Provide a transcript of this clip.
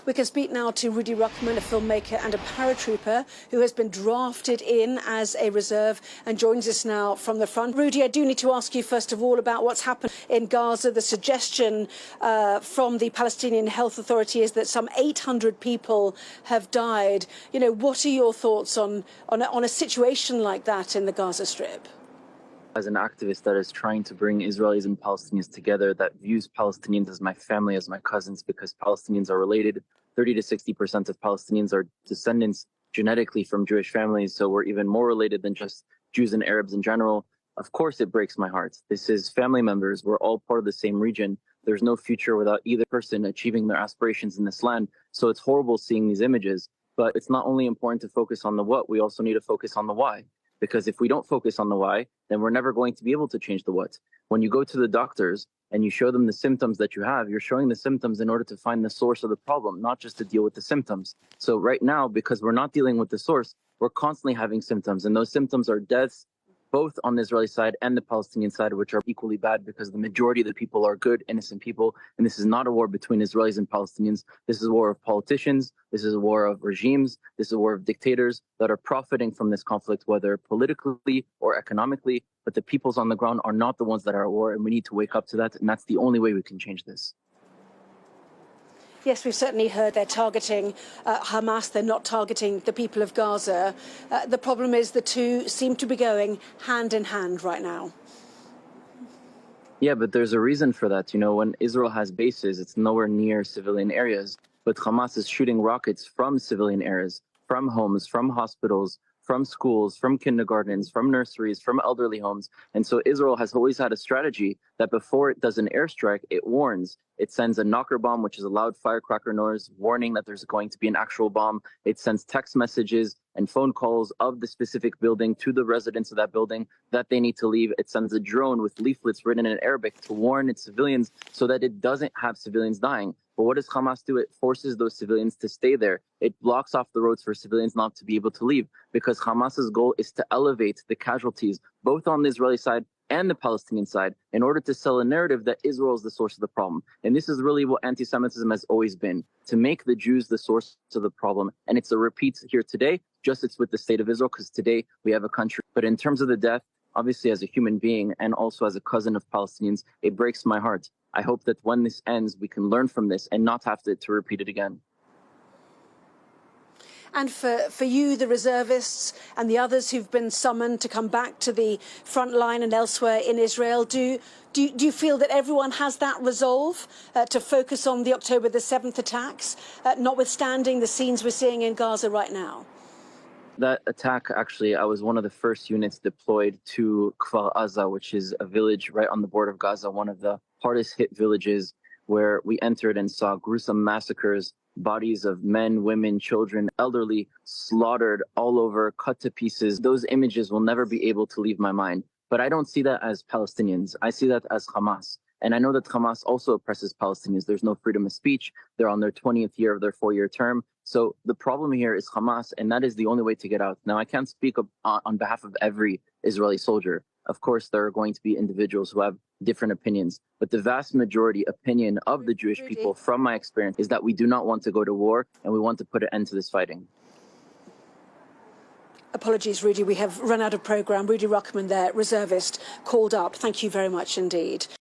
We can speak now to Rudy Ruckman, a filmmaker and a paratrooper who has been drafted in as a reserve and joins us now from the front. Rudy, I do need to ask you first of all about what's happened in Gaza. The suggestion from the Palestinian Health Authority is that some 800 people have died. You know, what are your thoughts on a situation like that in the Gaza Strip? As an activist that is trying to bring Israelis and Palestinians together, that views Palestinians as my family, as my cousins, because Palestinians are related. 30 to 60% of Palestinians are descendants genetically from Jewish families, so we're even more related than just Jews and Arabs in general. Of course, it breaks my heart. This is family members. We're all part of the same region. There's no future without either person achieving their aspirations in this land. So it's horrible seeing these images. But it's not only important to focus on the what, we also need to focus on the why. Because if we don't focus on the why, then we're never going to be able to change the what. When you go to the doctors and you show them the symptoms that you have, you're showing the symptoms in order to find the source of the problem, not just to deal with the symptoms. So right now, because we're not dealing with the source, we're constantly having symptoms. And those symptoms are deaths, both on the Israeli side and the Palestinian side, which are equally bad because the majority of the people are good, innocent people. And this is not a war between Israelis and Palestinians. This is a war of politicians. This is a war of regimes. This is a war of dictators that are profiting from this conflict, whether politically or economically. But the peoples on the ground are not the ones that are at war, and we need to wake up to that. And that's the only way we can change this. Yes, we've certainly heard they're targeting Hamas. They're not targeting the people of Gaza. The problem is the two seem to be going hand in hand right now. Yeah, but there's a reason for that. You know, when Israel has bases, it's nowhere near civilian areas. But Hamas is shooting rockets from civilian areas, from homes, from hospitals, from schools, from kindergartens, from nurseries, from elderly homes. And so Israel has always had a strategy that before it does an airstrike, it warns. It sends a knocker bomb, which is a loud firecracker noise, warning that there's going to be an actual bomb. It sends text messages and phone calls of the specific building to the residents of that building that they need to leave. It sends a drone with leaflets written in Arabic to warn its civilians so that it doesn't have civilians dying. But what does Hamas do? It forces those civilians to stay there. It blocks off the roads for civilians not to be able to leave, because Hamas's goal is to elevate the casualties, both on the Israeli side and the Palestinian side, in order to sell a narrative that Israel is the source of the problem. And this is really what anti-Semitism has always been, to make the Jews the source of the problem. And it's a repeat here today, just it's with the state of Israel, because today we have a country. But in terms of the death, obviously as a human being and also as a cousin of Palestinians, it breaks my heart. I hope that when this ends, we can learn from this and not have to repeat it again. And for you, the reservists and the others who've been summoned to come back to the front line and elsewhere in Israel, do you feel that everyone has that resolve to focus on the October the 7th attacks, notwithstanding the scenes we're seeing in Gaza right now? That attack, actually, I was one of the first units deployed to Kfar Aza, which is a village right on the border of Gaza, one of the hardest hit villages, where we entered and saw gruesome massacres, bodies of men, women, children, elderly, slaughtered all over, cut to pieces. Those images will never be able to leave my mind. But I don't see that as Palestinians. I see that as Hamas. And I know that Hamas also oppresses Palestinians. There's no freedom of speech. They're on their 20th year of their 4-year term. So the problem here is Hamas, and that is the only way to get out. Now, I can't speak on behalf of every Israeli soldier. Of course, there are going to be individuals who have different opinions. But the vast majority opinion of the Jewish people, from my experience, is that we do not want to go to war and we want to put an end to this fighting. Apologies, Rudy. We have run out of programme. Rudy Ruckman there, reservist, called up. Thank you very much indeed.